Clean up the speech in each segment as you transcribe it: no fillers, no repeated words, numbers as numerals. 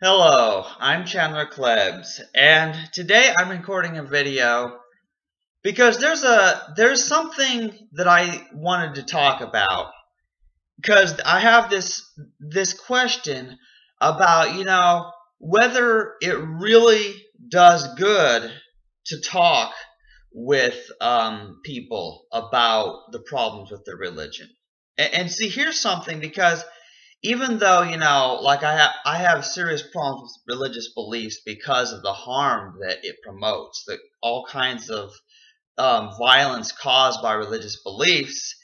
Hello, I'm Chandler Klebs, and today I'm recording a video because there's something that I wanted to talk about because I have this question about, whether it really does good to talk with people about the problems with their religion. And see, here's something because even though like I have serious problems with religious beliefs because of the harm that it promotes, that all kinds of violence caused by religious beliefs.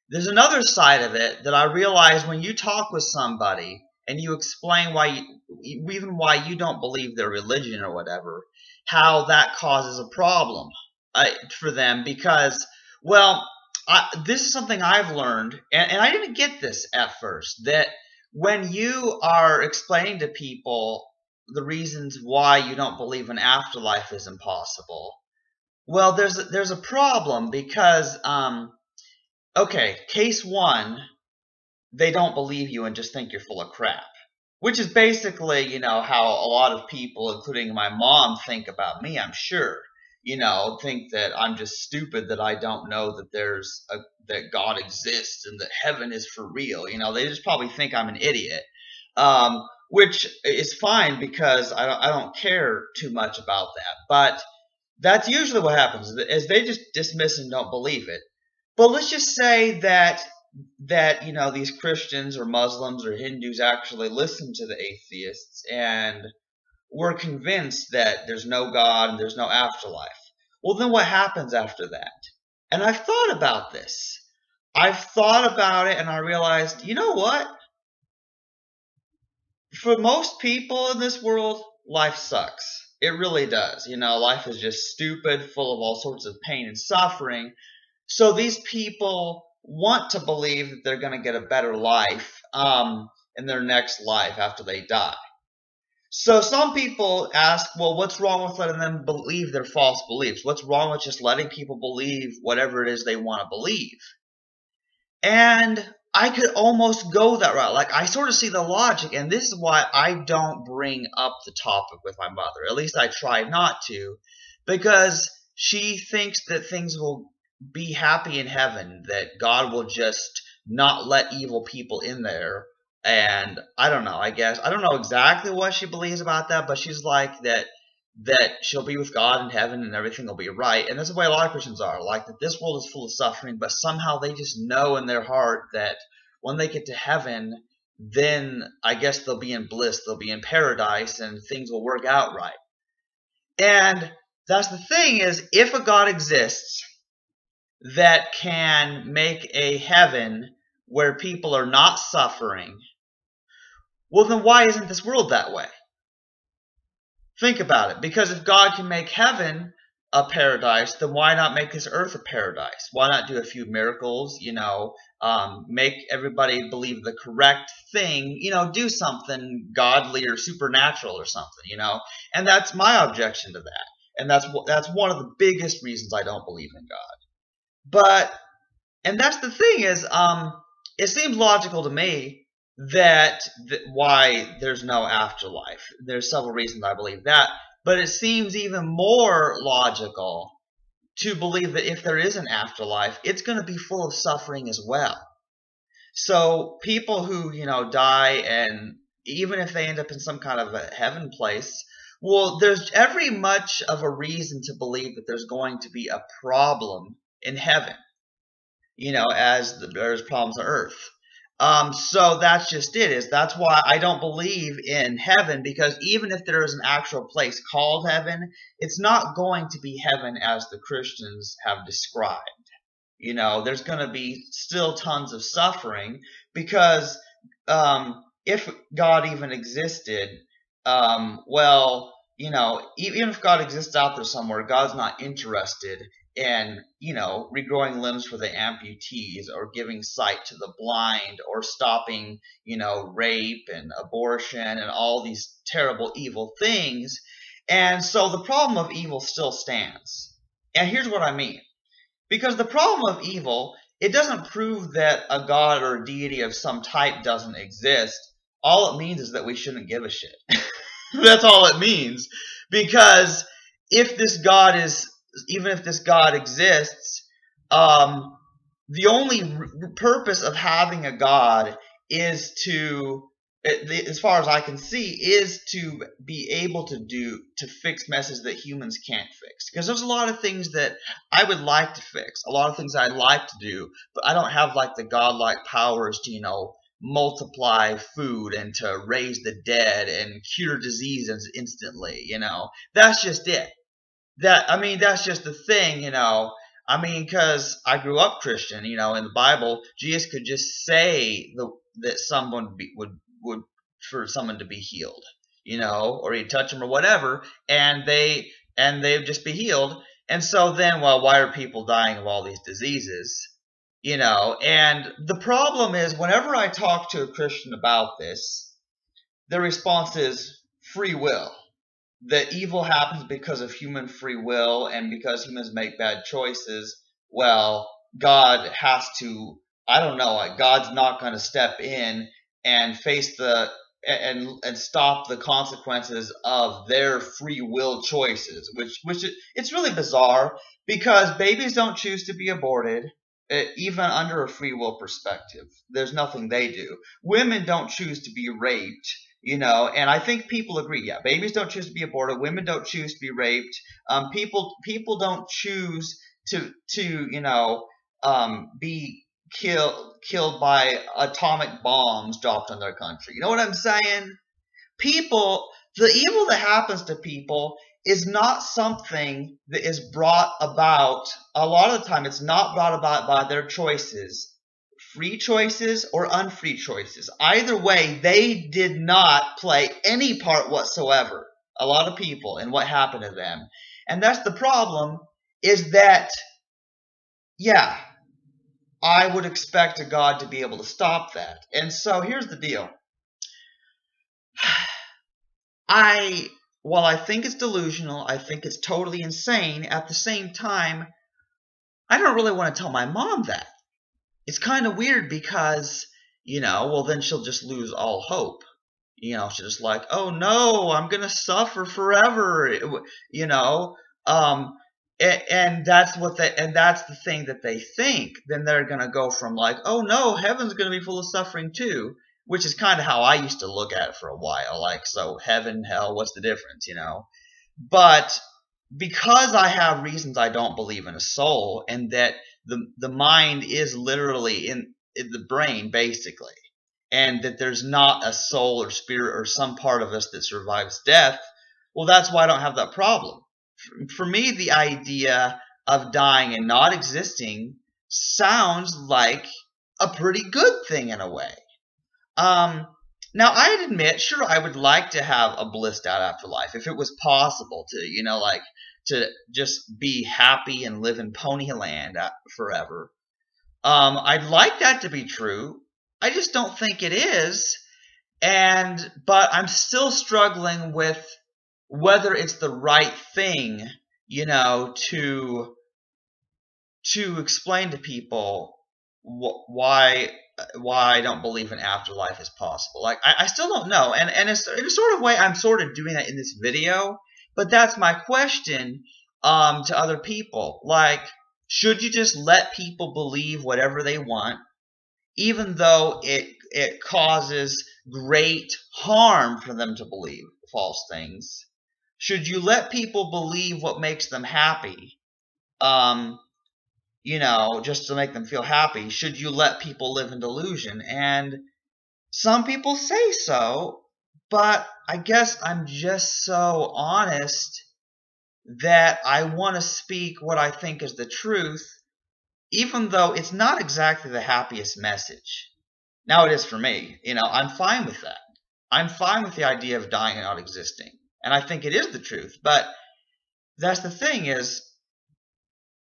There's another side of it that I realize when you talk with somebody and you explain even why you don't believe their religion or whatever, how that causes a problem for them because, well, this is something I've learned, and I didn't get this at first, that when you are explaining to people the reasons why you don't believe an afterlife is impossible, well, there's a problem because okay, case one, they don't believe you and just think you're full of crap, which is basically how a lot of people, including my mom, think about me. I'm sure think that I'm just stupid, that I don't know that that God exists and that heaven is for real. They just probably think I'm an idiot, which is fine because I don't care too much about that, but that's usually what happens, is they just dismiss and don't believe it. But let's just say that these Christians or Muslims or Hindus actually listen to the atheists and were convinced that there's no God and there's no afterlife. Well, then what happens after that? And I've thought about this. I've thought about it and I realized, you know what? For most people in this world, life sucks. It really does. Life is just stupid, full of all sorts of pain and suffering. So these people want to believe that they're going to get a better life in their next life after they die. So some people ask, well, what's wrong with letting them believe their false beliefs? What's wrong with just letting people believe whatever it is they want to believe? And I could almost go that route. Like, I sort of see the logic, and this is why I don't bring up the topic with my mother. At least I try not to, because she thinks that things will be happy in heaven, that God will just not let evil people in there. And I don't know, I guess. I don't know exactly what she believes about that, but she's like that she'll be with God in heaven and everything will be right. And that's the way a lot of Christians are, like that this world is full of suffering, but somehow they just know in their heart that when they get to heaven, then I guess they'll be in bliss, they'll be in paradise, and things will work out right. And that's the thing, is if a God exists that can make a heaven where people are not suffering, well, then why isn't this world that way? Think about it. Because if God can make heaven a paradise, then why not make this earth a paradise? Why not do a few miracles, make everybody believe the correct thing, do something godly or supernatural or something, And that's my objection to that. And that's one of the biggest reasons I don't believe in God. And that's the thing, is it seems logical to me that why there's no afterlife. There's several reasons I believe that, but it seems even more logical to believe that if there is an afterlife, it's going to be full of suffering as well. So people who, die, and even if they end up in some kind of a heaven place, well, there's every much of a reason to believe that there's going to be a problem in heaven, as there's problems on earth. So that's just it. That's why I don't believe in heaven, because even if there is an actual place called heaven, it's not going to be heaven as the Christians have described. There's going to be still tons of suffering, because if God even existed, well, even if God exists out there somewhere, God's not interested and regrowing limbs for the amputees, or giving sight to the blind, or stopping rape and abortion and all these terrible evil things. And so the problem of evil still stands. And here's what I mean. Because the problem of evil, it doesn't prove that a god or a deity of some type doesn't exist. All it means is that we shouldn't give a shit. That's all it means. Because if this God is, even if this God exists, um, the only purpose of having a God is to, as far as I can see, is to be able to fix messes that humans can't fix. Because there's a lot of things that I would like to fix, a lot of things I'd like to do, but I don't have like the godlike powers to, multiply food and to raise the dead and cure diseases instantly. That's just it. That's just the thing. Because I grew up Christian. In the Bible, Jesus could just say that someone would for someone to be healed, or he'd touch them or whatever, and they'd just be healed. And so then, well, why are people dying of all these diseases? And the problem is, whenever I talk to a Christian about this, their response is free will. That evil happens because of human free will, and because humans make bad choices. Well, God has to, I don't know, like God's not going to step in and face and stop the consequences of their free will choices, which it's really bizarre, because babies don't choose to be aborted. Even under a free will perspective, there's nothing they do. Women don't choose to be raped, and I think people agree. Yeah, babies don't choose to be aborted. Women don't choose to be raped. People don't choose to be killed by atomic bombs dropped on their country. You know what I'm saying? The evil that happens to people is not something that is brought about. A lot of the time, it's not brought about by their choices, free choices or unfree choices. Either way, they did not play any part whatsoever, a lot of people, in what happened to them. And that's the problem, is that, yeah, I would expect a God to be able to stop that. And so here's the deal. While I think it's delusional, I think it's totally insane, at the same time, I don't really want to tell my mom that. It's kind of weird because, well, then she'll just lose all hope. She'll just like, oh no, I'm going to suffer forever, and that's the thing that they think. Then they're going to go from like, oh no, heaven's going to be full of suffering too, which is kind of how I used to look at it for a while. Like, so heaven, hell, what's the difference, But because I have reasons I don't believe in a soul, and that the mind is literally in the brain, basically, and that there's not a soul or spirit or some part of us that survives death, well, that's why I don't have that problem. For me, the idea of dying and not existing sounds like a pretty good thing in a way. Now, I'd admit, sure, I would like to have a blissed out afterlife if it was possible to, to just be happy and live in Ponyland forever. I'd like that to be true. I just don't think it is. But I'm still struggling with whether it's the right thing, to explain to people why I don't believe an afterlife is possible. Like, I still don't know. And in a sort of way, I'm sort of doing that in this video. But that's my question to other people. Like, should you just let people believe whatever they want, even though it causes great harm for them to believe false things? Should you let people believe what makes them happy? Just to make them feel happy? Should you let people live in delusion? And some people say so, but I guess I'm just so honest that I want to speak what I think is the truth, even though it's not exactly the happiest message. Now it is for me. I'm fine with that. I'm fine with the idea of dying and not existing. And I think it is the truth. But that's the thing, is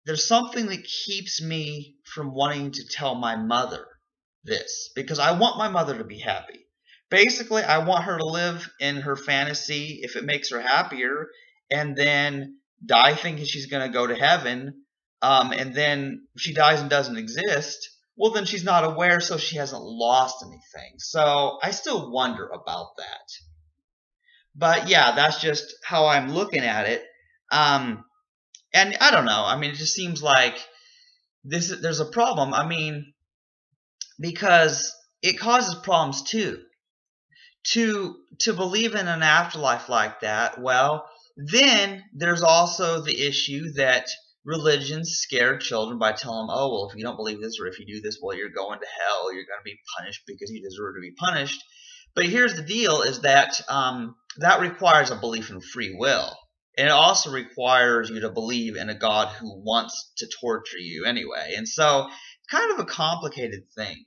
there's something that keeps me from wanting to tell my mother this, because I want my mother to be happy. Basically, I want her to live in her fantasy if it makes her happier, and then die thinking she's going to go to heaven, and then if she dies and doesn't exist, well, then she's not aware, so she hasn't lost anything. So I still wonder about that. But yeah, that's just how I'm looking at it. Um, and I don't know. I mean, it just seems like there's a problem. I mean, because it causes problems too. To believe in an afterlife like that, well, then there's also the issue that religions scare children by telling them, oh, well, if you don't believe this or if you do this, well, you're going to hell. You're going to be punished because you deserve to be punished. But here's the deal: is that that requires a belief in free will, and it also requires you to believe in a God who wants to torture you anyway. And so, kind of a complicated thing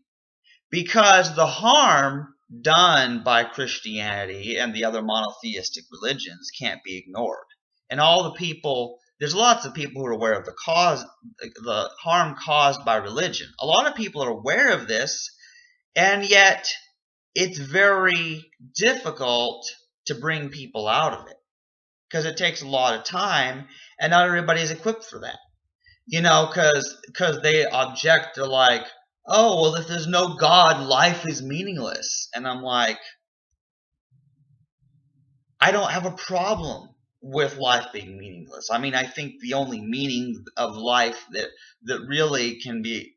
because the harm done by Christianity and the other monotheistic religions can't be ignored. And all the people, there's lots of people who are aware of the harm caused by religion. A lot of people are aware of this, and yet it's very difficult to bring people out of it because it takes a lot of time, and not everybody is equipped for that. Because they object to, like, oh, well, if there's no God, life is meaningless. And I'm like, I don't have a problem with life being meaningless. I mean, I think the only meaning of life that really can be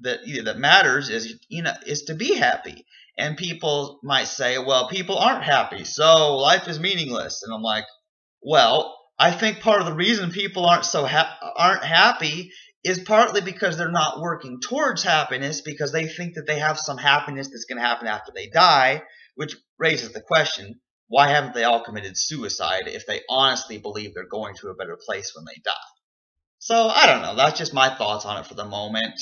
that matters is to be happy. And people might say, well, people aren't happy, so life is meaningless. And I'm like, well, I think part of the reason people aren't happy is partly because they're not working towards happiness, because they think that they have some happiness that's going to happen after they die, which raises the question, why haven't they all committed suicide if they honestly believe they're going to a better place when they die? So I don't know. That's just my thoughts on it for the moment.